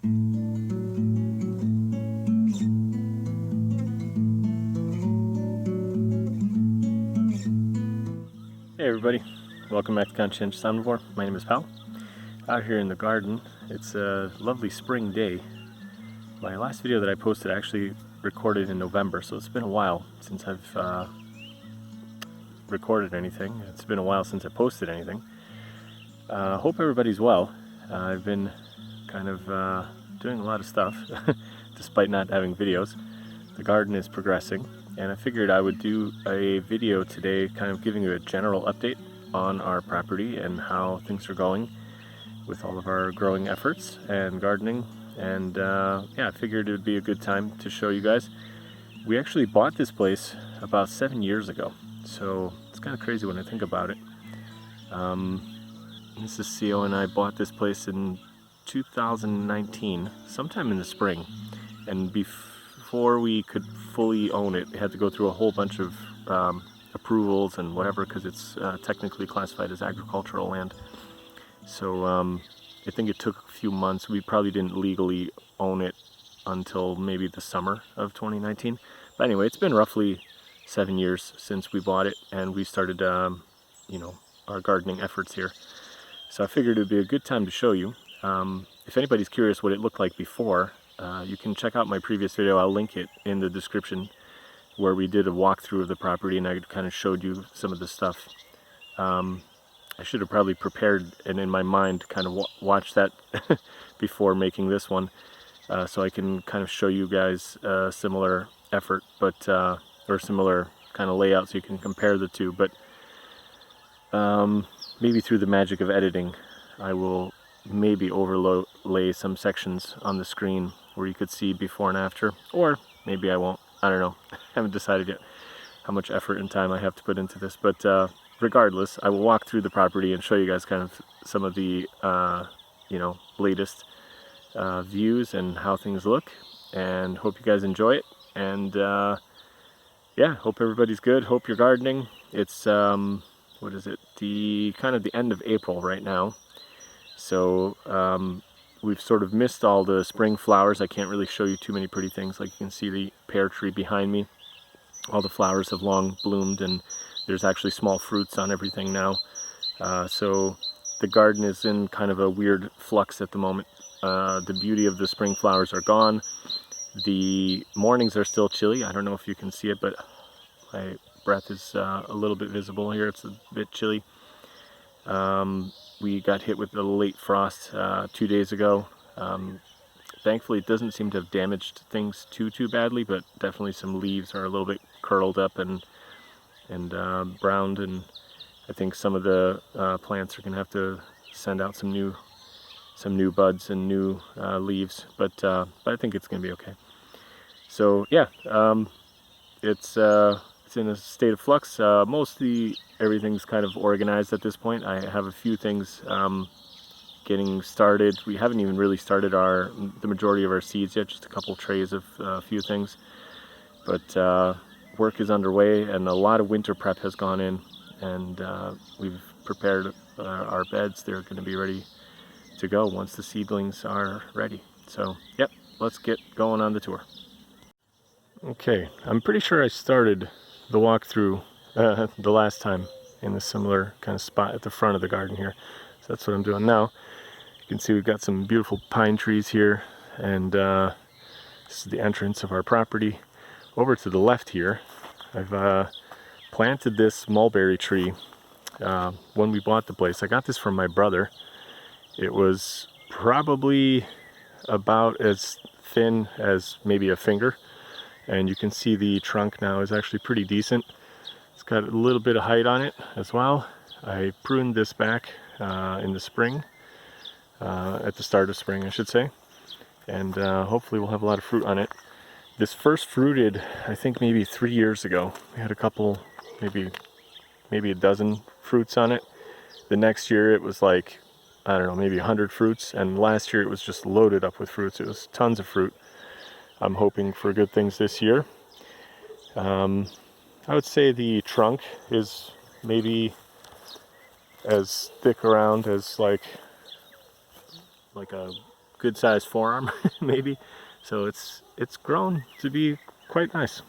Hey everybody, welcome back to Conscientious Omnivore. My name is Pal. Out here in the garden, it's a lovely spring day. My last video that I posted I actually recorded in November, so it's been a while since I've recorded anything. It's been a while since I posted anything. Hope everybody's well. I've been kind of doing a lot of stuff despite not having videos. The garden is progressing, and I figured I would do a video today kind of giving you a general update on our property and how things are going with all of our growing efforts and gardening. And yeah, I figured it would be a good time to show you guys. We actually bought this place about 7 years ago, so it's kind of crazy when I think about it. Mrs. CO and I bought this place in 2019, sometime in the spring, and before we could fully own it, it had to go through a whole bunch of approvals and whatever, because it's technically classified as agricultural land. So I think it took a few months. We probably didn't legally own it until maybe the summer of 2019. But anyway, it's been roughly 7 years since we bought it, and we started, you know, our gardening efforts here. So I figured it would be a good time to show you. If anybody's curious what it looked like before, you can check out my previous video. I'll link it in the description, where we did a walkthrough of the property and I kind of showed you some of the stuff. I should have probably prepared and in my mind kind of watched that before making this one, so I can kind of show you guys a similar effort, but or similar kind of layout, so you can compare the two. But maybe through the magic of editing, I will maybe overlay some sections on the screen where you could see before and after, or maybe I won't. I don't know. I haven't decided yet how much effort and time I have to put into this, but regardless, I will walk through the property and show you guys kind of some of the you know, latest views and how things look, and hope you guys enjoy it. And yeah, hope everybody's good. Hope you're gardening. It's what is it, the kind of the end of April right now, so we've sort of missed all the spring flowers. I can't really show you too many pretty things. Like, you can see the pear tree behind me. All the flowers have long bloomed, and there's actually small fruits on everything now. So the garden is in kind of a weird flux at the moment. The beauty of the spring flowers are gone. The mornings are still chilly. I don't know if you can see it, but my breath is a little bit visible here. It's a bit chilly. We got hit with a late frost 2 days ago. Thankfully it doesn't seem to have damaged things too badly, but definitely some leaves are a little bit curled up and browned, and I think some of the plants are gonna have to send out some new buds and new leaves, but I think it's gonna be okay. So yeah, it's in a state of flux. Mostly everything's kind of organized at this point. I have a few things getting started. We haven't even really started the majority of our seeds yet, just a couple trays of a few things. But work is underway, and a lot of winter prep has gone in, and we've prepared our beds. They're going to be ready to go once the seedlings are ready. So yep, let's get going on the tour. Okay, I'm pretty sure I started the walkthrough the last time in a similar kind of spot at the front of the garden here. So that's what I'm doing now. You can see we've got some beautiful pine trees here, and this is the entrance of our property. Over to the left here, I've planted this mulberry tree when we bought the place. I got this from my brother. It was probably about as thin as maybe a finger, and you can see the trunk now is actually pretty decent. It's got a little bit of height on it as well. I pruned this back in the spring, at the start of spring I should say, and hopefully we'll have a lot of fruit on it. This first fruited, I think, maybe 3 years ago. We had a couple, maybe a dozen fruits on it. The next year it was like, I don't know, maybe 100 fruits, and last year it was just loaded up with fruits. It was tons of fruit. I'm hoping for good things this year. I would say the trunk is maybe as thick around as like a good sized forearm maybe. So it's grown to be quite nice.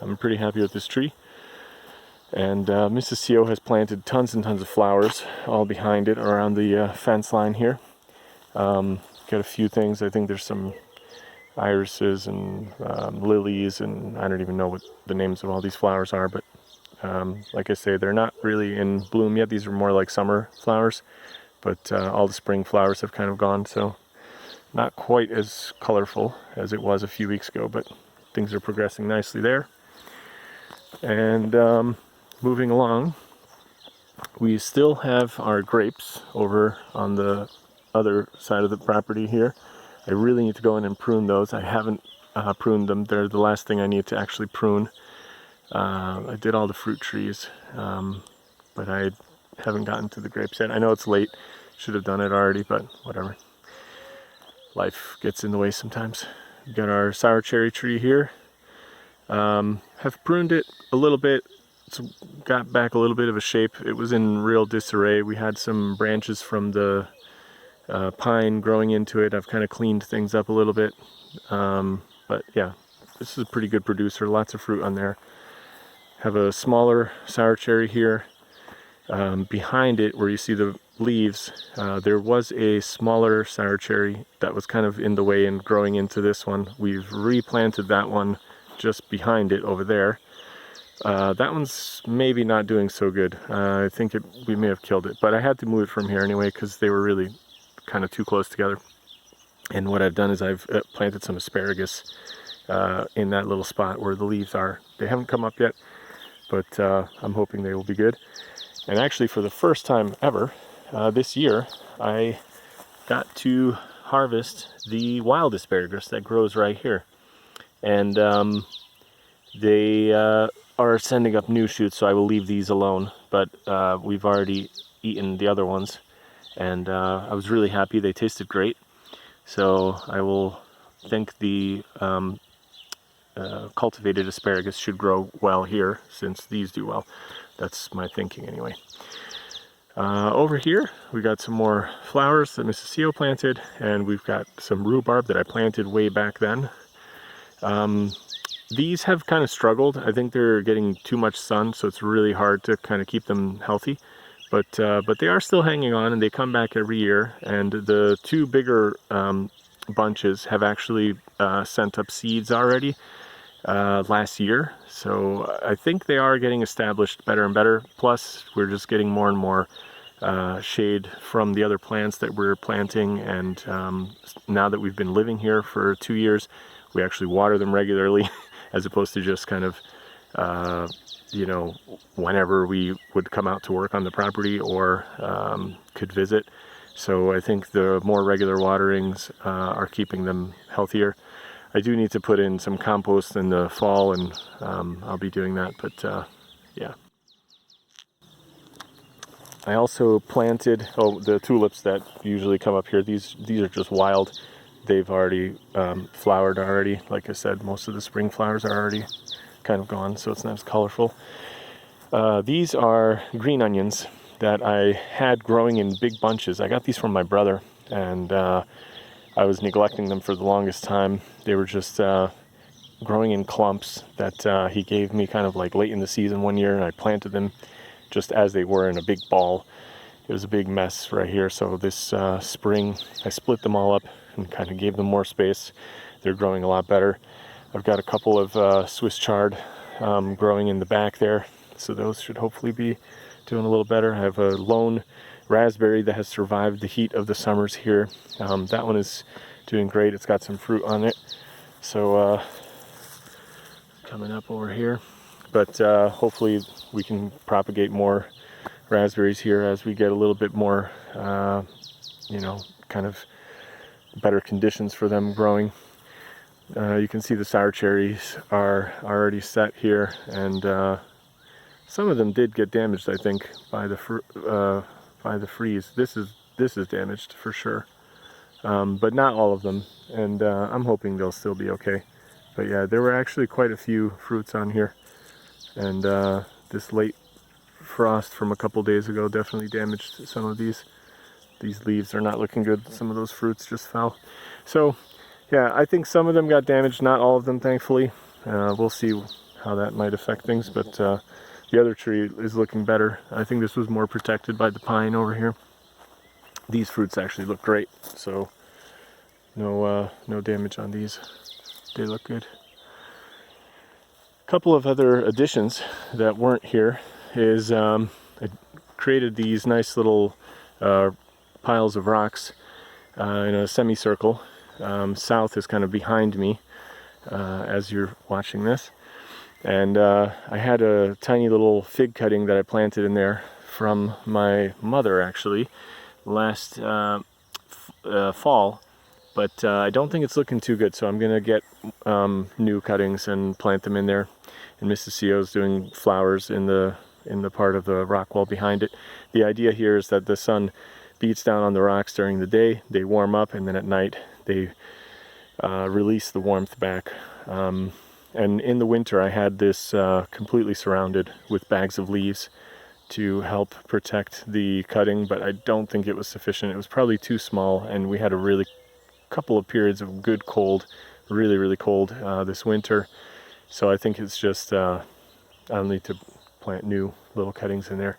I'm pretty happy with this tree. And Mrs. CO has planted tons and tons of flowers all behind it around the fence line here. Got a few things. I think there's some irises and lilies, and I don't even know what the names of all these flowers are, but like I say, they're not really in bloom yet. These are more like summer flowers, but all the spring flowers have kind of gone, so not quite as colorful as it was a few weeks ago, but things are progressing nicely there. And moving along, we still have our grapes over on the other side of the property here. I really need to go in and prune those. I haven't pruned them. They're the last thing I need to actually prune. I did all the fruit trees, but I haven't gotten to the grapes yet. I know it's late. Should have done it already, but whatever. Life gets in the way sometimes. We've got our sour cherry tree here. Have pruned it a little bit. It's got back a little bit of a shape. It was in real disarray. We had some branches from the pine growing into it. I've kind of cleaned things up a little bit. But yeah, this is a pretty good producer. Lots of fruit on there. Have a smaller sour cherry here. Behind it, where you see the leaves, there was a smaller sour cherry that was kind of in the way and growing into this one. We've replanted that one just behind it over there. That one's maybe not doing so good. I think we may have killed it, but I had to move it from here anyway because they were really kind of too close together. And what I've done is I've planted some asparagus in that little spot where the leaves are. They haven't come up yet, but I'm hoping they will be good. And actually, for the first time ever this year, I got to harvest the wild asparagus that grows right here. And they are sending up new shoots, so I will leave these alone. But we've already eaten the other ones, and I was really happy. They tasted great. So I will think the cultivated asparagus should grow well here, since these do well. That's my thinking anyway. Over here, we got some more flowers that Mrs. CO planted, and we've got some rhubarb that I planted way back then. These have kind of struggled. I think they're getting too much sun, so it's really hard to kind of keep them healthy. But they are still hanging on, and they come back every year. And the two bigger bunches have actually sent up seeds already last year. So I think they are getting established better and better. Plus, we're just getting more and more shade from the other plants that we're planting. And now that we've been living here for 2 years, we actually water them regularly, as opposed to just kind of, you know, whenever we would come out to work on the property or could visit. So I think the more regular waterings are keeping them healthier. I do need to put in some compost in the fall, and I'll be doing that, but yeah. I also planted, the tulips that usually come up here. These are just wild. They've already flowered already. Like I said, most of the spring flowers are already kind of gone, so it's not as colorful. These are green onions that I had growing in big bunches. I got these from my brother, and I was neglecting them for the longest time. They were just growing in clumps that he gave me kind of like late in the season one year, and I planted them just as they were in a big ball. It was a big mess right here, so this spring I split them all up and kind of gave them more space. They're growing a lot better. I've got a couple of Swiss chard growing in the back there, so those should hopefully be doing a little better. I have a lone raspberry that has survived the heat of the summers here. That one is doing great. It's got some fruit on it, so coming up over here. But hopefully we can propagate more raspberries here as we get a little bit more, you know, kind of better conditions for them growing. You can see the sour cherries are already set here, and some of them did get damaged, I think, by the freeze. This is damaged for sure, but not all of them, and I'm hoping they'll still be okay. But yeah, there were actually quite a few fruits on here, and this late frost from a couple days ago definitely damaged some of these. these leaves are not looking good. Some of those fruits just fell. So yeah, I think some of them got damaged, not all of them, thankfully. We'll see how that might affect things, but the other tree is looking better. I think this was more protected by the pine over here. These fruits actually look great, so no damage on these. They look good. A couple of other additions that weren't here is I created these nice little piles of rocks in a semicircle. South is kind of behind me as you're watching this. And I had a tiny little fig cutting that I planted in there from my mother, actually, last fall. But I don't think it's looking too good, so I'm going to get new cuttings and plant them in there. And Mrs. Co's doing flowers in the part of the rock wall behind it. The idea here is that the sun beats down on the rocks during the day, they warm up, and then at night they release the warmth back. And in the winter I had this completely surrounded with bags of leaves to help protect the cutting, but I don't think it was sufficient. It was probably too small, and we had a really couple of periods of good cold, really cold this winter. So I think it's just I'll need to plant new little cuttings in there.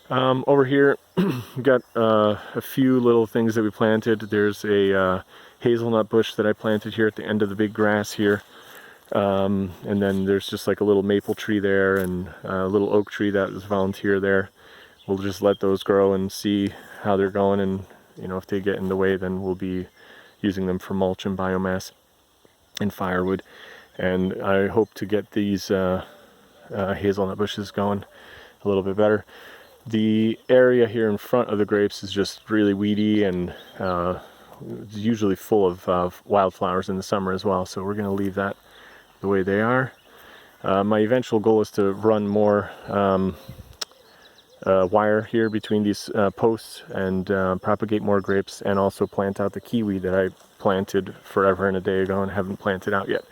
Over here we got a few little things that we planted. There's a hazelnut bush that I planted here at the end of the big grass here. And then there's just like a little maple tree there and a little oak tree that was volunteer there. We'll just let those grow and see how they're going, and you know, if they get in the way, then we'll be using them for mulch and biomass and firewood. And I hope to get these hazelnut bushes going a little bit better. The area here in front of the grapes is just really weedy and usually full of wildflowers in the summer as well, so we're going to leave that the way they are. My eventual goal is to run more wire here between these posts and propagate more grapes, and also plant out the kiwi that I planted forever and a day ago and haven't planted out yet.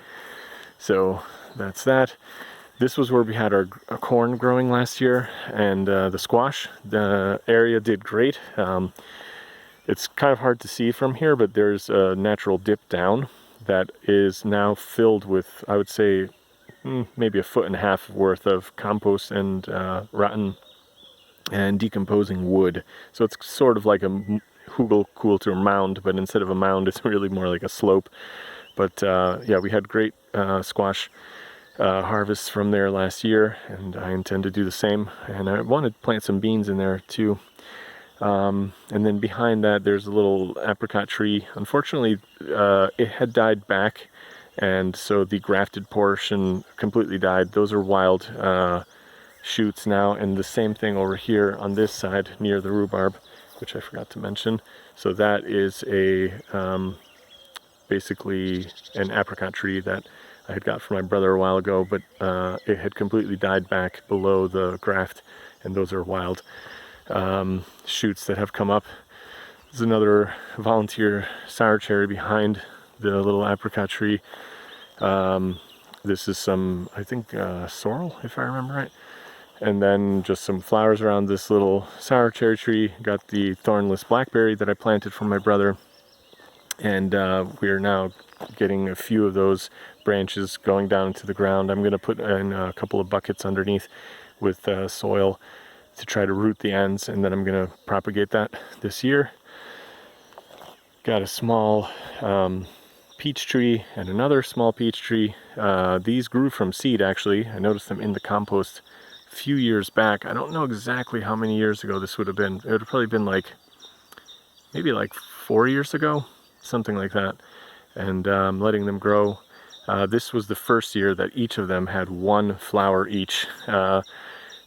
So that's that. This was where we had our corn growing last year, and the squash. The area did great. It's kind of hard to see from here, but there's a natural dip down that is now filled with, I would say, maybe 1.5 feet worth of compost and rotten and decomposing wood. So it's sort of like a Hügelkultur mound, but instead of a mound, it's really more like a slope. But yeah, we had great squash harvests from there last year, and I intend to do the same. And I want to plant some beans in there too. And then behind that there's a little apricot tree. Unfortunately, it had died back, and so the grafted portion completely died. Those are wild shoots now, and the same thing over here on this side near the rhubarb, which I forgot to mention. So that is a basically an apricot tree that I had got from my brother a while ago, but it had completely died back below the graft, and those are wild shoots that have come up. There's another volunteer sour cherry behind the little apricot tree. This is some, I think, sorrel, if I remember right. And then just some flowers around this little sour cherry tree. Got the thornless blackberry that I planted from my brother. And we are now getting a few of those branches going down into the ground. I'm going to put in a couple of buckets underneath with soil to try to root the ends, and then I'm going to propagate that this year. Got a small peach tree and another small peach tree. These grew from seed, actually. I noticed them in the compost a few years back. I don't know exactly how many years ago this would have been. It would have probably been like maybe like 4 years ago, something like that. And letting them grow. This was the first year that each of them had one flower each.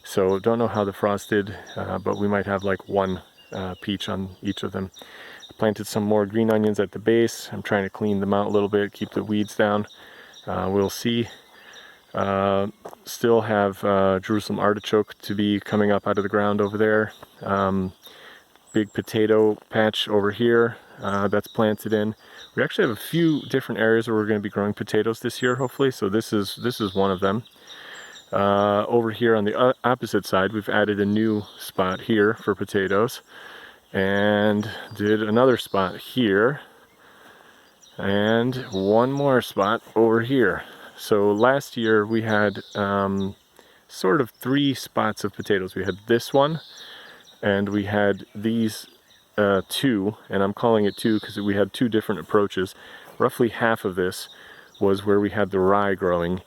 So don't know how the frost did, but we might have like one peach on each of them. I planted some more green onions at the base. I'm trying to clean them out a little bit, keep the weeds down. We'll see. Still have Jerusalem artichoke to be coming up out of the ground over there. Big potato patch over here that's planted in. We actually have a few different areas where we're going to be growing potatoes this year, hopefully. So this is one of them. Over here on the opposite side, we've added a new spot here for potatoes, and did another spot here, and one more spot over here. So last year we had sort of 3 spots of potatoes. We had this one, and we had these 2, and I'm calling it 2 because we had 2 different approaches. Roughly half of this was where we had the rye growing.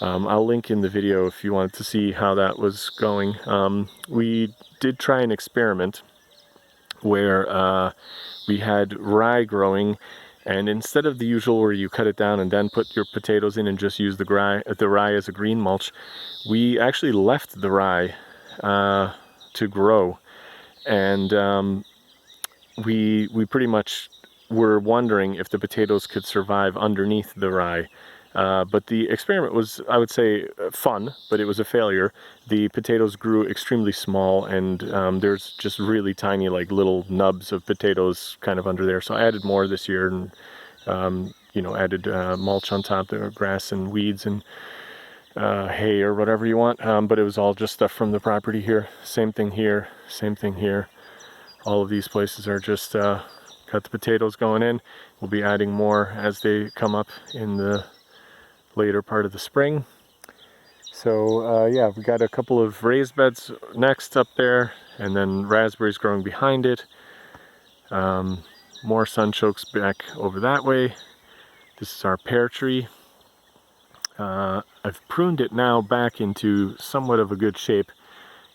I'll link in the video if you wanted to see how that was going. We did try an experiment where we had rye growing, and instead of the usual where you cut it down and then put your potatoes in and just use the rye as a green mulch, we actually left the rye to grow. And we pretty much were wondering if the potatoes could survive underneath the rye. But the experiment was, I would say, fun, but it was a failure. The potatoes grew extremely small, and there's just really tiny, like little nubs of potatoes kind of under there. So I added more this year, and you know, added mulch on top there, grass and weeds and hay or whatever you want. But it was all just stuff from the property here. Same thing here, same thing here. All of these places are just got the potatoes going in. We'll be adding more as they come up in the later part of the spring. So yeah, we got a couple of raised beds next up there, and then raspberries growing behind it. More sunchokes back over that way. This is our pear tree. I've pruned it now back into somewhat of a good shape.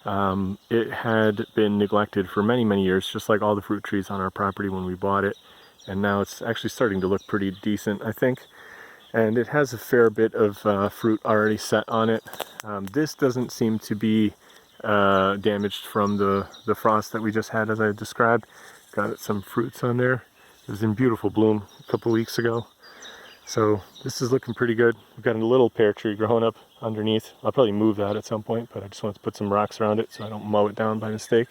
It had been neglected for many years, just like all the fruit trees on our property when we bought it, and now it's actually starting to look pretty decent, I think. And it has a fair bit of fruit already set on it. This doesn't seem to be damaged from the frost that we just had, as I described. Got some fruits on there. It was in beautiful bloom a couple weeks ago. So this is looking pretty good. We've got a little pear tree growing up underneath. I'll probably move that at some point, but I just want to put some rocks around it so I don't mow it down by mistake.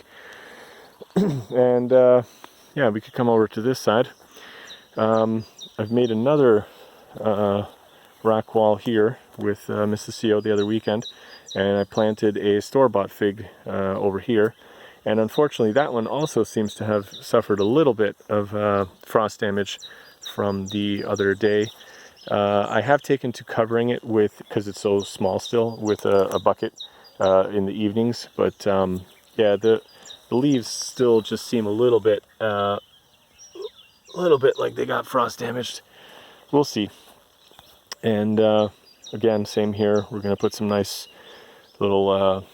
And yeah, we could come over to this side. I've made another rock wall here with Mrs. CO the other weekend, and I planted a store-bought fig over here. And unfortunately, that one also seems to have suffered a little bit of frost damage from the other day. I have taken to covering it with, because it's so small still, with a bucket in the evenings. But yeah, the leaves still just seem a little bit like they got frost damaged. We'll see. And again, same here. We're going to put some nice little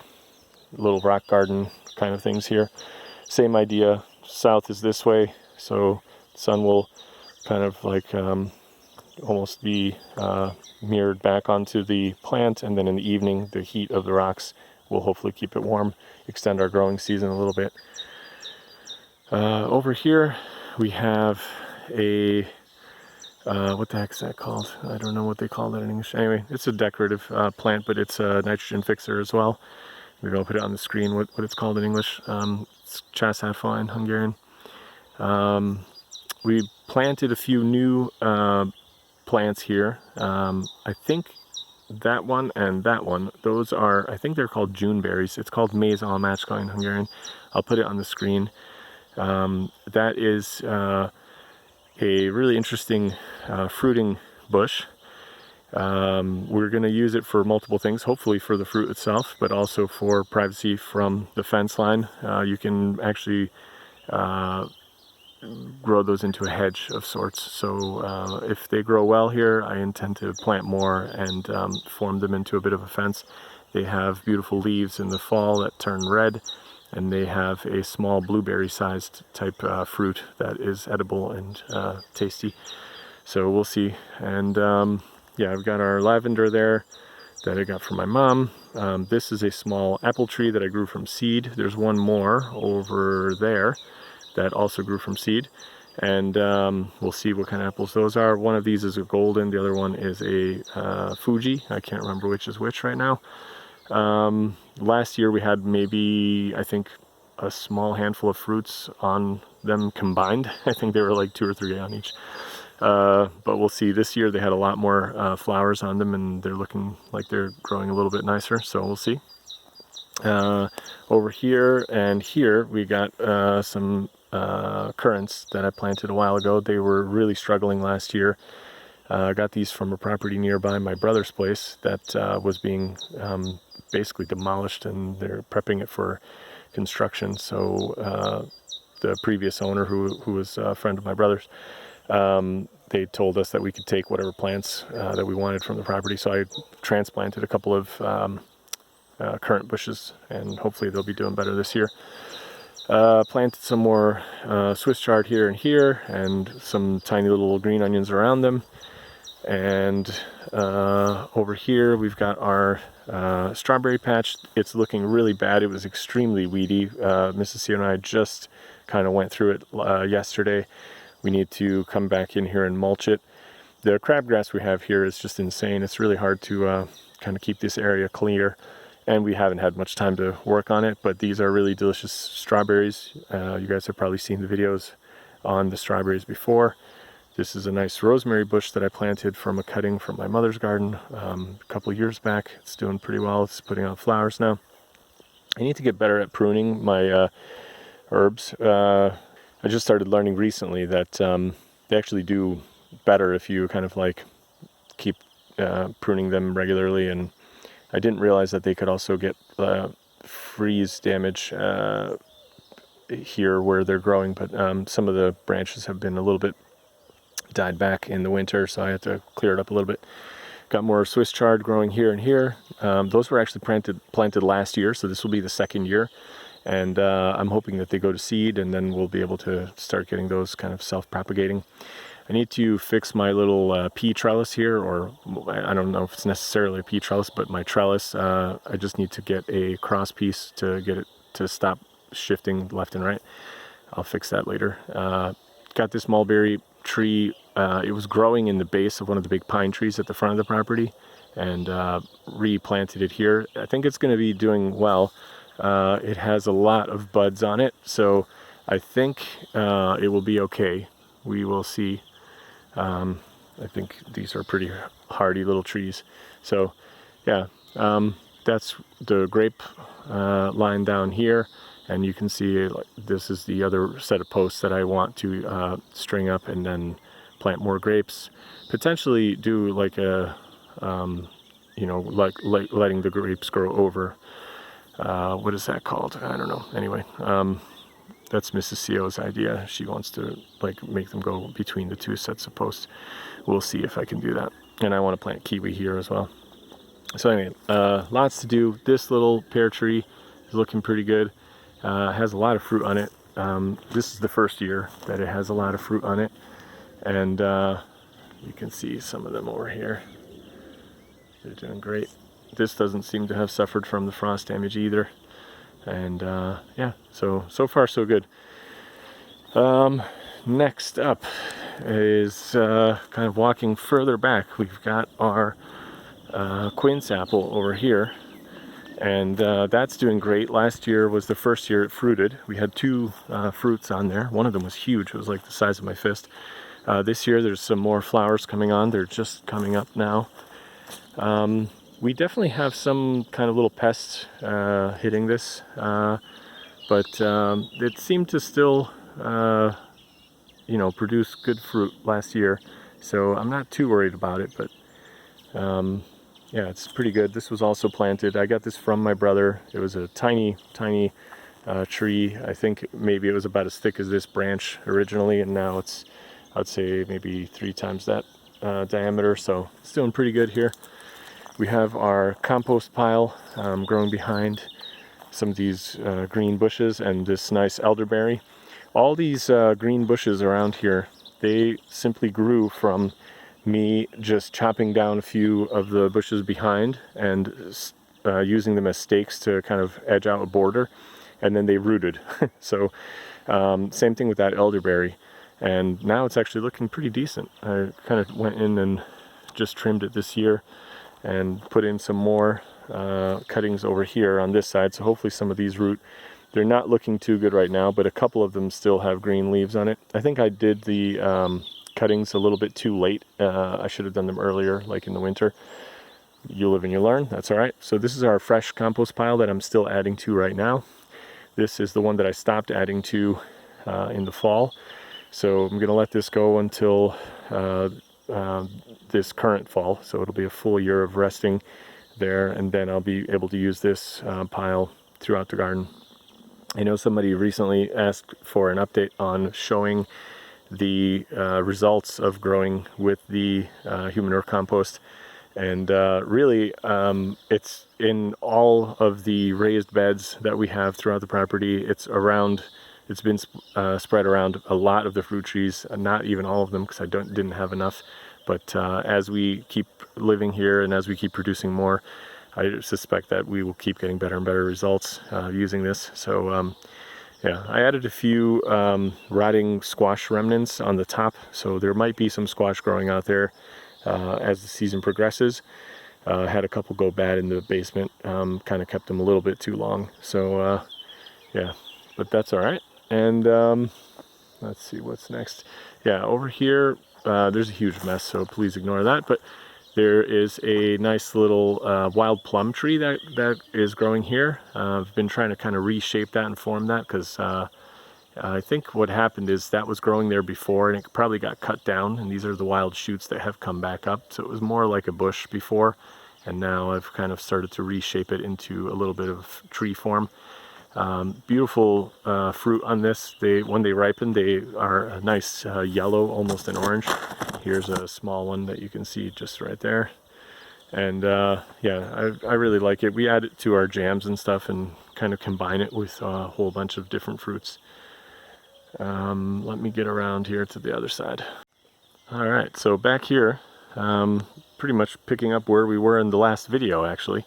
rock garden kind of things here. Same idea. South is this way, so the sun will kind of like almost be mirrored back onto the plant, and then in the evening the heat of the rocks will hopefully keep it warm, extend our growing season a little bit. Over here we have a what the heck is that called? I don't know what they call that in English. Anyway, it's a decorative plant, but it's a nitrogen fixer as well. We're going to put it on the screen what it's called in English. It's Császáfa in Hungarian. We planted a few new plants here. I think that one and that one, those are, I think they're called June berries. It's called Méz almácska in Hungarian. I'll put it on the screen. That is a really interesting fruiting bush. We're going to use it for multiple things, hopefully for the fruit itself, but also for privacy from the fence line. You can actually grow those into a hedge of sorts. So if they grow well here, I intend to plant more and form them into a bit of a fence. They have beautiful leaves in the fall that turn red, and they have a small blueberry-sized type fruit that is edible and tasty. So we'll see. And yeah, I've got our lavender there that I got from my mom. This is a small apple tree that I grew from seed. There's one more over there that also grew from seed. And we'll see what kind of apples those are. One of these is a golden, the other one is a Fuji. I can't remember which is which right now. Last year we had maybe, I think, a small handful of fruits on them combined. I think they were like 2 or 3 on each. But we'll see. This year they had a lot more flowers on them, and they're looking like they're growing a little bit nicer, so we'll see. Over here and here we got some currants that I planted a while ago. They were really struggling last year. I got these from a property nearby my brother's place that was being basically demolished, and they're prepping it for construction. So the previous owner, who was a friend of my brother's, they told us that we could take whatever plants that we wanted from the property. So I transplanted a couple of currant bushes, and hopefully they'll be doing better this year. Planted some more Swiss chard here and here, and some tiny little green onions around them. And over here we've got our strawberry patch. It's looking really bad. It was extremely weedy. Mrs. C and I just kind of went through it yesterday. We need to come back in here and mulch it. The crabgrass we have here is just insane. It's really hard to kind of keep this area clear, and we haven't had much time to work on it, but these are really delicious strawberries. You guys have probably seen the videos on the strawberries before. This is a nice rosemary bush that I planted from a cutting from my mother's garden a couple years back. It's doing pretty well. It's putting out flowers now. I need to get better at pruning my herbs. I just started learning recently that they actually do better if you kind of like keep pruning them regularly, and I didn't realize that they could also get freeze damage here where they're growing, but some of the branches have been a little bit died back in the winter, so I had to clear it up a little bit. Got more Swiss chard growing here and here. Those were actually planted last year, so this will be the second year, and I'm hoping that they go to seed, and then we'll be able to start getting those kind of self-propagating. I need to fix my little pea trellis here, or I don't know if it's necessarily a pea trellis, but my trellis. I just need to get a cross piece to get it to stop shifting left and right. I'll fix that later. Got this mulberry tree. It was growing in the base of one of the big pine trees at the front of the property, and replanted it here. I think it's going to be doing well. It has a lot of buds on it, so I think it will be okay. We will see. I think these are pretty hardy little trees. So yeah, that's the grape line down here, and you can see this is the other set of posts that I want to string up and then plant more grapes. Potentially do like a you know, like letting the grapes grow over. What is that called? I don't know. Anyway, that's Mrs. CO's idea. She wants to like make them go between the two sets of posts. We'll see if I can do that. And I want to plant kiwi here as well. So anyway, lots to do. This little pear tree is looking pretty good. Has a lot of fruit on it. This is the first year that it has a lot of fruit on it. And you can see some of them over here. They're doing great. This doesn't seem to have suffered from the frost damage either. And yeah, so far so good. Next up is kind of walking further back. We've got our quince apple over here, and that's doing great. Last year was the first year it fruited. We had two fruits on there. One of them was huge. It was like the size of my fist. This year there's some more flowers coming on. They're just coming up now. We definitely have some kind of little pests hitting this, but it seemed to still, you know, produce good fruit last year, so I'm not too worried about it. But yeah, it's pretty good. This was also planted. I got this from my brother. It was a tiny tree. I think maybe it was about as thick as this branch originally, and now it's, I'd say maybe 3 times that diameter, so it's doing pretty good here. We have our compost pile growing behind some of these green bushes and this nice elderberry. All these green bushes around here, they simply grew from me just chopping down a few of the bushes behind and using them as stakes to kind of edge out a border, and then they rooted. So same thing with that elderberry, and now it's actually looking pretty decent. I kind of went in and just trimmed it this year and put in some more cuttings over here on this side, so hopefully some of these root. They're not looking too good right now, but a couple of them still have green leaves on it. I think I did the cuttings a little bit too late. I should have done them earlier, like in the winter. You live and you learn, that's all right. So this is our fresh compost pile that I'm still adding to right now. This is the one that I stopped adding to in the fall. So I'm going to let this go until this current fall. So it'll be a full year of resting there, and then I'll be able to use this pile throughout the garden. I know somebody recently asked for an update on showing the results of growing with the human earth compost. And really, it's in all of the raised beds that we have throughout the property. It's been spread around a lot of the fruit trees, not even all of them because I didn't have enough. But as we keep living here and as we keep producing more, I suspect that we will keep getting better and better results using this. So yeah, I added a few rotting squash remnants on the top, so there might be some squash growing out there as the season progresses. Had a couple go bad in the basement, kind of kept them a little bit too long. So yeah, but that's all right. And let's see what's next. Yeah, over here there's a huge mess, so please ignore that. But there is a nice little wild plum tree that is growing here. I've been trying to kind of reshape that and form that because I think what happened is that was growing there before and it probably got cut down, and these are the wild shoots that have come back up. So it was more like a bush before, and now I've kind of started to reshape it into a little bit of tree form. Beautiful fruit on this. When they ripen, they are a nice yellow, almost an orange. Here's a small one that you can see just right there. And yeah, I really like it. We add it to our jams and stuff and kind of combine it with a whole bunch of different fruits. Let me get around here to the other side. All right, so back here, pretty much picking up where we were in the last video, actually.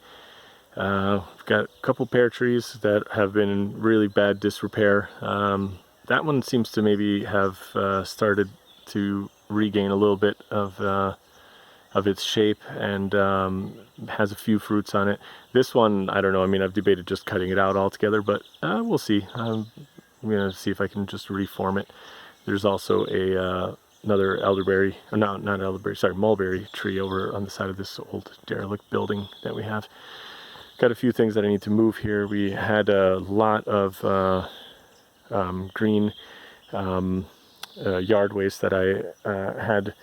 We've got a couple pear trees that have been in really bad disrepair. That one seems to maybe have started to regain a little bit of its shape and has a few fruits on it. This one, I don't know, I mean, I've debated just cutting it out altogether, but we'll see. I'm going to see if I can just reform it. There's also another elderberry, or not elderberry, sorry, mulberry tree over on the side of this old derelict building that we have. Got a few things that I need to move here. We had a lot of green yard waste that I had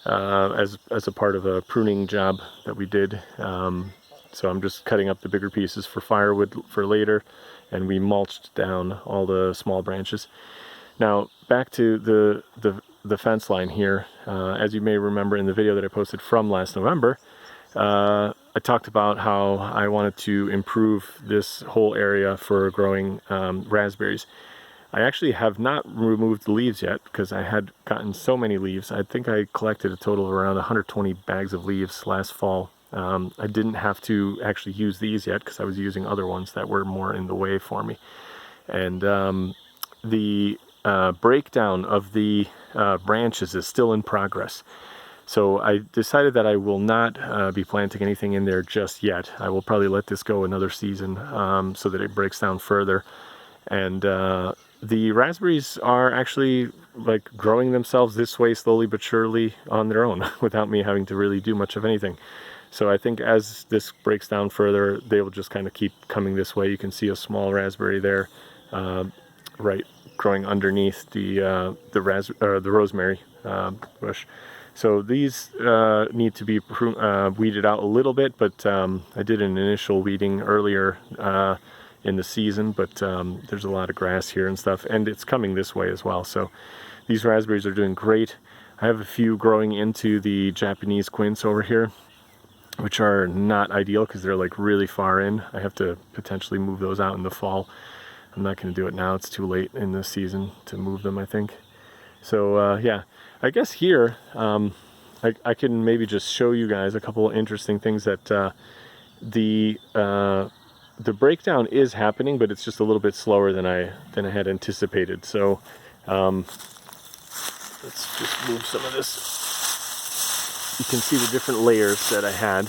as a part of a pruning job that we did. So I'm just cutting up the bigger pieces for firewood for later, and we mulched down all the small branches. Now back to the fence line here. As you may remember in the video that I posted from last November, I talked about how I wanted to improve this whole area for growing raspberries. I actually have not removed the leaves yet because I had gotten so many leaves. I think I collected a total of around 120 bags of leaves last fall. I didn't have to actually use these yet because I was using other ones that were more in the way for me. And the breakdown of the branches is still in progress. So I decided that I will not be planting anything in there just yet. I will probably let this go another season so that it breaks down further. And the raspberries are actually like growing themselves this way slowly but surely on their own without me having to really do much of anything. So I think as this breaks down further, they will just kind of keep coming this way. You can see a small raspberry there, right, growing underneath the rosemary bush. So these need to be weeded out a little bit, but I did an initial weeding earlier in the season, but there's a lot of grass here and stuff, and it's coming this way as well. So these raspberries are doing great. I have a few growing into the Japanese quince over here, which are not ideal because they're like really far in. I have to potentially move those out in the fall. I'm not going to do it now. It's too late in the season to move them, I think. So yeah, I guess here I can maybe just show you guys a couple of interesting things that the breakdown is happening, but it's just a little bit slower than I had anticipated. So let's just move some of this. You can see the different layers that I had.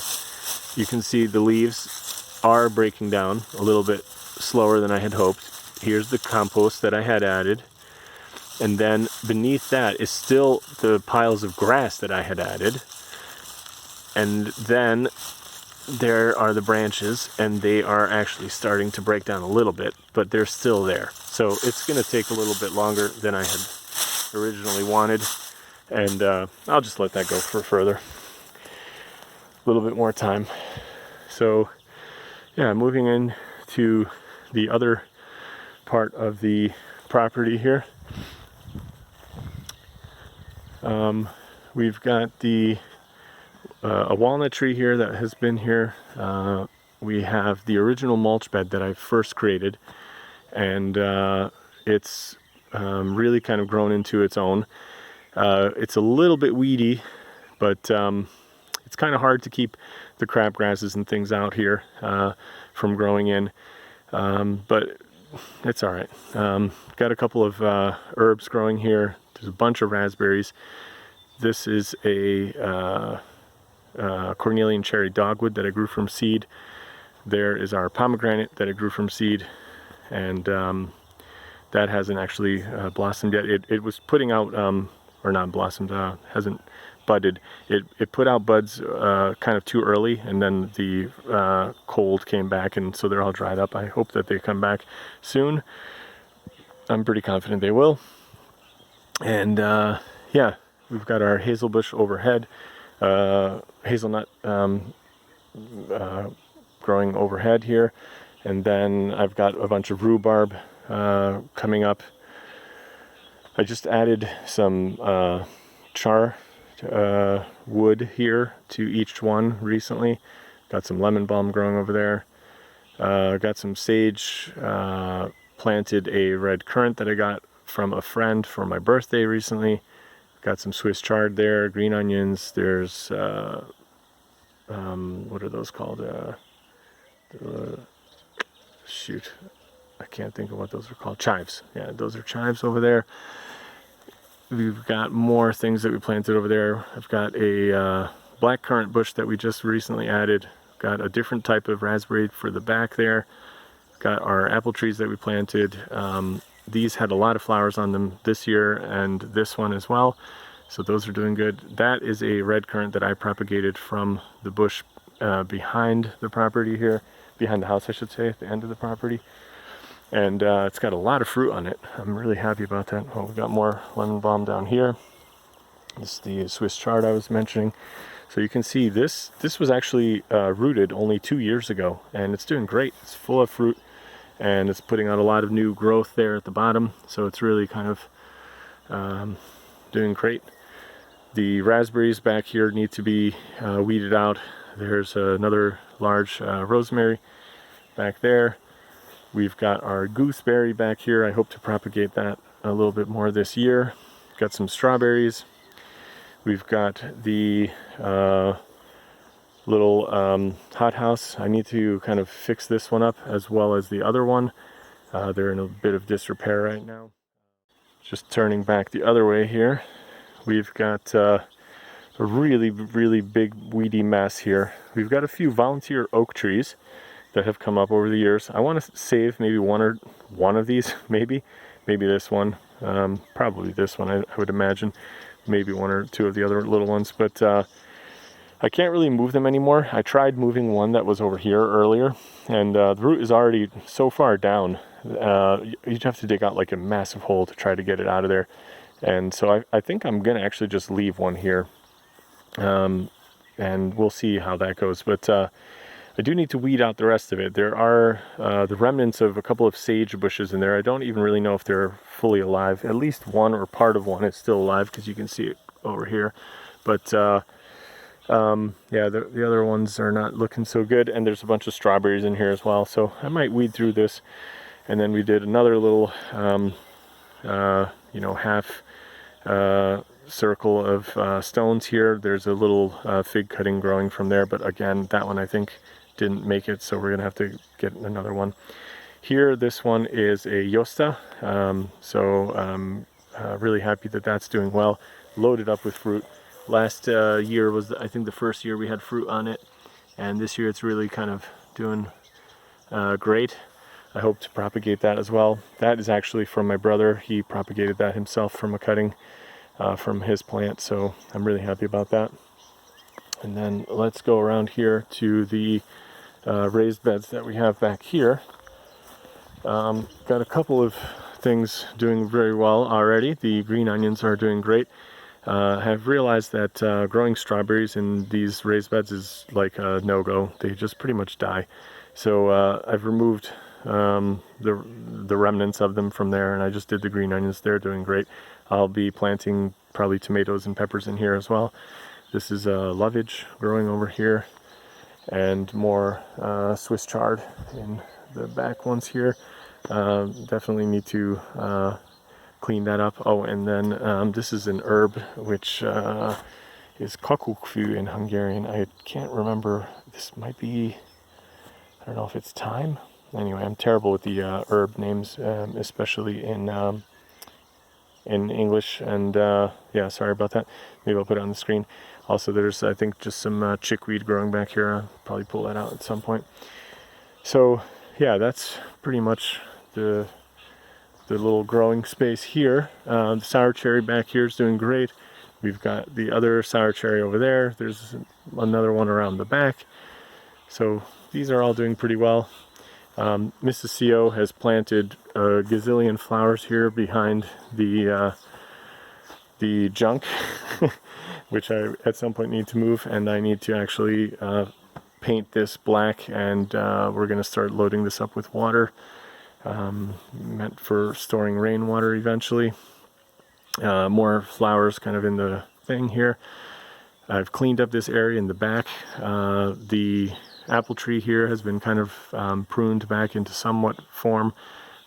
You can see the leaves are breaking down a little bit slower than I had hoped. Here's the compost that I had added. And then beneath that is still the piles of grass that I had added. And then there are the branches, and they are actually starting to break down a little bit, but they're still there. So it's going to take a little bit longer than I had originally wanted, and I'll just let that go for further. A little bit more time. So yeah, moving in to the other part of the property here. We've got a walnut tree here that has been here. We have the original mulch bed that I first created, and it's really kind of grown into its own. It's a little bit weedy, but it's kind of hard to keep the crabgrasses and things out here from growing in, but it's all right. Got a couple of herbs growing here. There's a bunch of raspberries. This is a Cornelian cherry dogwood that I grew from seed. There is our pomegranate that I grew from seed, and that hasn't actually blossomed yet. It was putting out, or not blossomed, hasn't budded. It put out buds kind of too early, and then the cold came back, and so they're all dried up. I hope that they come back soon. I'm pretty confident they will. And yeah, we've got our hazel bush overhead, hazelnut growing overhead here, and then I've got a bunch of rhubarb coming up. I just added some char wood here to each one recently. Got some lemon balm growing over there. Got some sage, planted a red currant that I got from a friend for my birthday recently. Got some Swiss chard there, green onions. There's what are those called? Shoot, I can't think of what those are called. Chives. Yeah, those are chives over there. We've got more things that we planted over there. I've got a black currant bush that we just recently added. Got a different type of raspberry for the back there. Got our apple trees that we planted. These had a lot of flowers on them this year, and this one as well. So those are doing good. That is a red currant that I propagated from the bush behind the property here. Behind the house, I should say, at the end of the property. And it's got a lot of fruit on it. I'm really happy about that. Oh, we've got more lemon balm down here. This is the Swiss chard I was mentioning. So you can see this was actually rooted only 2 years ago, and it's doing great. It's full of fruit, and it's putting out a lot of new growth there at the bottom. So it's really kind of doing great. The raspberries back here need to be weeded out. There's another large rosemary back there. We've got our gooseberry back here. I hope to propagate that a little bit more this year. Got some strawberries. We've got the little hothouse. I need to kind of fix this one up as well as the other one. They're in a bit of disrepair right now. Just turning back the other way here. We've got a really, really big weedy mess here. We've got a few volunteer oak trees that have come up over the years. I want to save maybe one of these, maybe this one, probably this one, I would imagine, maybe one or two of the other little ones, but I can't really move them anymore. I tried moving one that was over here earlier, and the root is already so far down. You'd have to dig out like a massive hole to try to get it out of there, and so I think I'm gonna actually just leave one here, and we'll see how that goes. But I do need to weed out the rest of it. There are the remnants of a couple of sage bushes in there. I don't even really know if they're fully alive. At least one or part of one is still alive, because you can see it over here. But yeah, the other ones are not looking so good. And there's a bunch of strawberries in here as well. So I might weed through this. And then we did another little, half circle of stones here. There's a little fig cutting growing from there. But again, that one I think didn't make it, so we're gonna have to get another one. Here, this one is a Yosta, so I'm really happy that that's doing well. Loaded up with fruit. Last year was, I think, the first year we had fruit on it, and this year it's really kind of doing great. I hope to propagate that as well. That is actually from my brother. He propagated that himself from a cutting from his plant, so I'm really happy about that. And then let's go around here to the raised beds that we have back here. Got a couple of things doing very well already. The green onions are doing great. Have realized that growing strawberries in these raised beds is like a no-go. They just pretty much die. So I've removed the remnants of them from there, and I just did the green onions. They're doing great. I'll be planting probably tomatoes and peppers in here as well. This is lovage growing over here, and more Swiss chard in the back ones here. Definitely need to clean that up. Oh, and then this is an herb which is kakukfu in Hungarian. I can't remember. This might be, I don't know if it's thyme. Anyway, I'm terrible with the herb names, especially in English. And yeah, sorry about that. Maybe I'll put it on the screen. Also, there's, I think, just some chickweed growing back here. I'll probably pull that out at some point. So yeah, that's pretty much the little growing space here. The sour cherry back here is doing great. We've got the other sour cherry over there. There's another one around the back. So these are all doing pretty well. Mrs. CO has planted a gazillion flowers here behind the junk, which I at some point need to move, and I need to actually paint this black, and we're going to start loading this up with water, meant for storing rainwater eventually. More flowers kind of in the thing here. I've cleaned up this area in the back. The apple tree here has been kind of pruned back into somewhat form.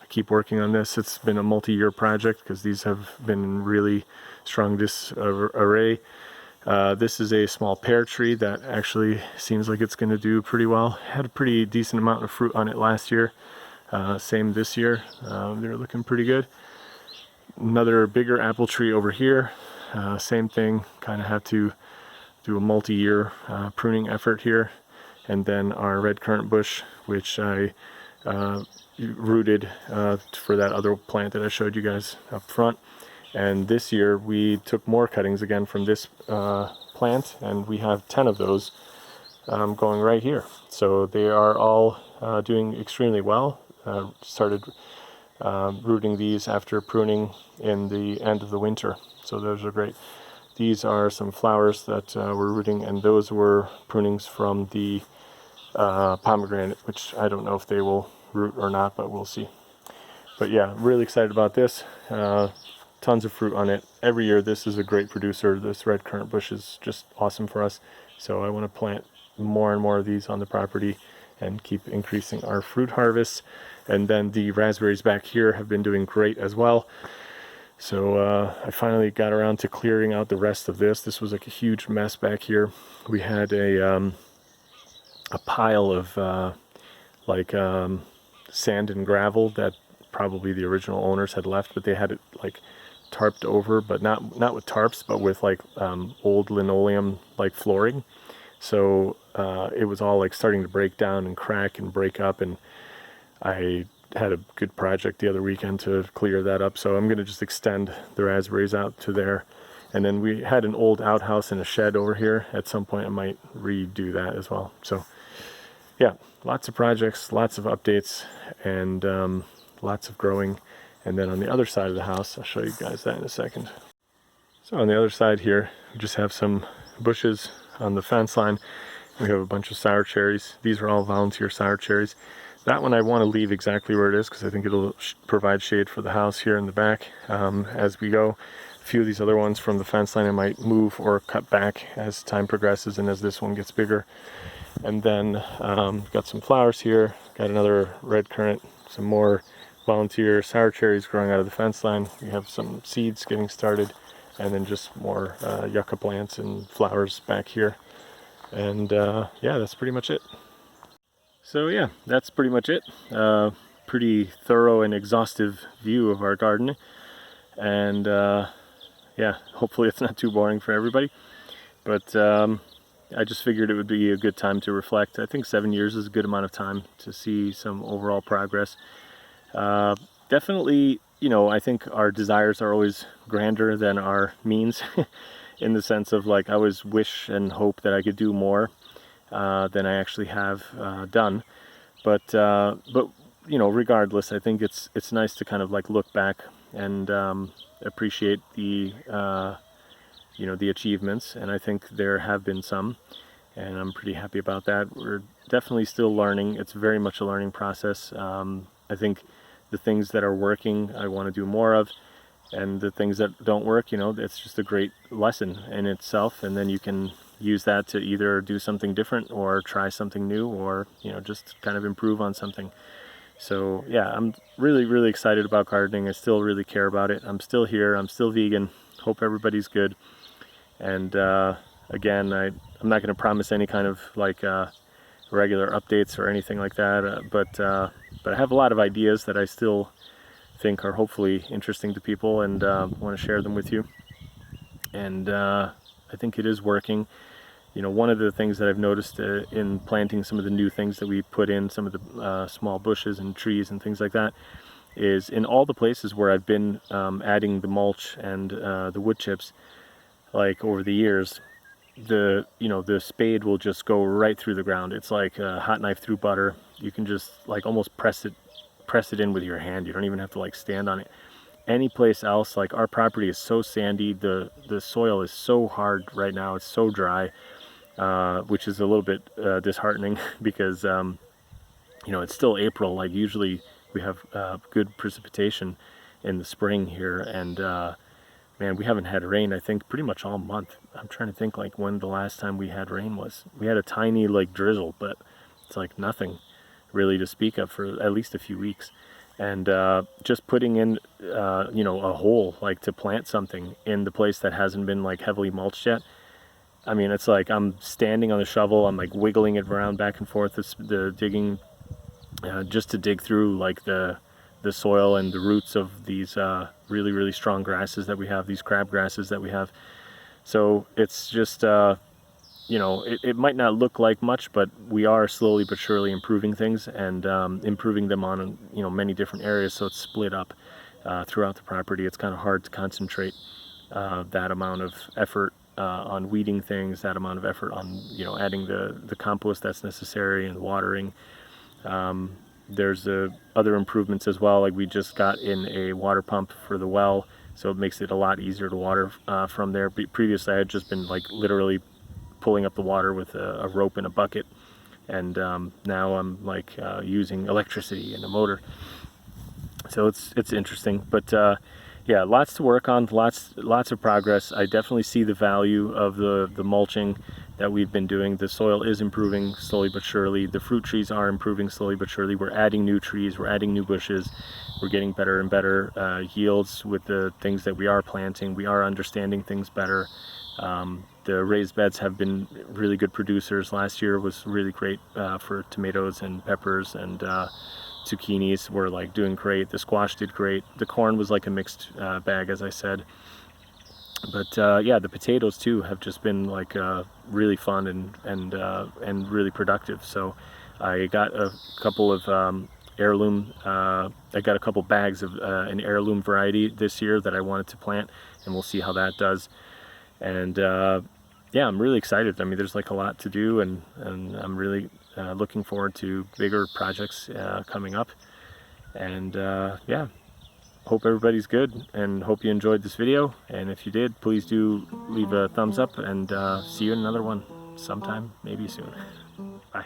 I keep working on this. It's been a multi-year project because these have been in really strong disarray. This is a small pear tree that actually seems like it's going to do pretty well. Had a pretty decent amount of fruit on it last year. Same this year. They're looking pretty good. Another bigger apple tree over here. Same thing. Kind of have to do a multi-year pruning effort here. And then our red currant bush, which I rooted for that other plant that I showed you guys up front. And this year we took more cuttings again from this plant, and we have 10 of those going right here. So they are all doing extremely well. Started rooting these after pruning in the end of the winter. So those are great. These are some flowers that we're rooting, and those were prunings from the pomegranate, which I don't know if they will root or not, but we'll see. But yeah, really excited about this. Tons of fruit on it. Every year this is a great producer. This red currant bush is just awesome for us. So I want to plant more and more of these on the property and keep increasing our fruit harvests. And then the raspberries back here have been doing great as well. So I finally got around to clearing out the rest of this. This was like a huge mess back here. We had a pile of sand and gravel that probably the original owners had left, but they had it like tarped over, but not with tarps, but with like old linoleum like flooring. So it was all like starting to break down and crack and break up, and I had a good project the other weekend to clear that up. So I'm going to just extend the raspberries out to there. And then we had an old outhouse and a shed over here. At some point I might redo that as well. So yeah, lots of projects, lots of updates, and lots of growing. And then on the other side of the house, I'll show you guys that in a second. So on the other side here, we just have some bushes on the fence line. We have a bunch of sour cherries. These are all volunteer sour cherries. That one I want to leave exactly where it is because I think it'll provide shade for the house here in the back as we go. A few of these other ones from the fence line I might move or cut back as time progresses and as this one gets bigger. And then got some flowers here, got another red currant, some more volunteer sour cherries growing out of the fence line. We have some seeds getting started, and then just more yucca plants and flowers back here. And yeah, that's pretty much it. So yeah, that's pretty much it. Pretty thorough and exhaustive view of our garden. And yeah, hopefully it's not too boring for everybody. But I just figured it would be a good time to reflect. I think 7 years is a good amount of time to see some overall progress. Definitely, you know, I think our desires are always grander than our means in the sense of like I always wish and hope that I could do more than I actually have done. But you know, regardless, I think it's nice to kind of like look back and appreciate the you know, the achievements, and I think there have been some, and I'm pretty happy about that. We're definitely still learning. It's very much a learning process. I think the things that are working, I want to do more of, and the things that don't work, you know, it's just a great lesson in itself, and then you can use that to either do something different or try something new, or, you know, just kind of improve on something. So yeah, I'm really, really excited about gardening. I still really care about it. I'm still here. I'm still vegan. Hope everybody's good. And again, I'm not going to promise any kind of like regular updates or anything like that, but I have a lot of ideas that I still think are hopefully interesting to people, and want to share them with you. And I think it is working. You know, one of the things that I've noticed in planting some of the new things that we put in, some of the small bushes and trees and things like that, is in all the places where I've been adding the mulch and the wood chips, like over the years, the spade will just go right through the ground. It's like a hot knife through butter. You can just like almost press it in with your hand. You don't even have to like stand on it. Any place else, like our property is so sandy, the soil is so hard right now, it's so dry, which is a little bit disheartening because you know, it's still April. Like usually we have good precipitation in the spring here, and man, we haven't had rain, I think, pretty much all month. I'm trying to think like when the last time we had rain was. We had a tiny like drizzle, but it's like nothing really to speak of for at least a few weeks. And just putting in you know, a hole like to plant something in the place that hasn't been like heavily mulched yet, I mean, it's like I'm standing on the shovel, I'm like wiggling it around back and forth, the digging, just to dig through like the soil and the roots of these really, really strong grasses that we have, these crab grasses that we have. So it's just, you know, it might not look like much, but we are slowly but surely improving things, and improving them on, you know, many different areas, so it's split up throughout the property. It's kind of hard to concentrate that amount of effort on weeding things, that amount of effort on, you know, adding the compost that's necessary and watering. There's other improvements as well, like we just got in a water pump for the well, so it makes it a lot easier to water from there. Previously I had just been like literally pulling up the water with a rope and a bucket, and now I'm like using electricity and a motor. So it's interesting, but yeah, lots to work on, lots of progress. I definitely see the value of the mulching that we've been doing. The soil is improving slowly but surely. The fruit trees are improving slowly but surely. We're adding new trees, we're adding new bushes, we're getting better and better yields with the things that we are planting. We are understanding things better. The raised beds have been really good producers. Last year was really great for tomatoes and peppers, and zucchinis were like doing great. The squash did great. The corn was like a mixed bag, as I said. But yeah, the potatoes too have just been like really fun and really productive. So I got a couple of heirloom. I got a couple bags of an heirloom variety this year that I wanted to plant, and we'll see how that does. And yeah, I'm really excited. I mean, there's like a lot to do, and I'm really looking forward to bigger projects coming up. And yeah, hope everybody's good, and hope you enjoyed this video. And if you did, please do leave a thumbs up, and see you in another one sometime, maybe soon. Bye.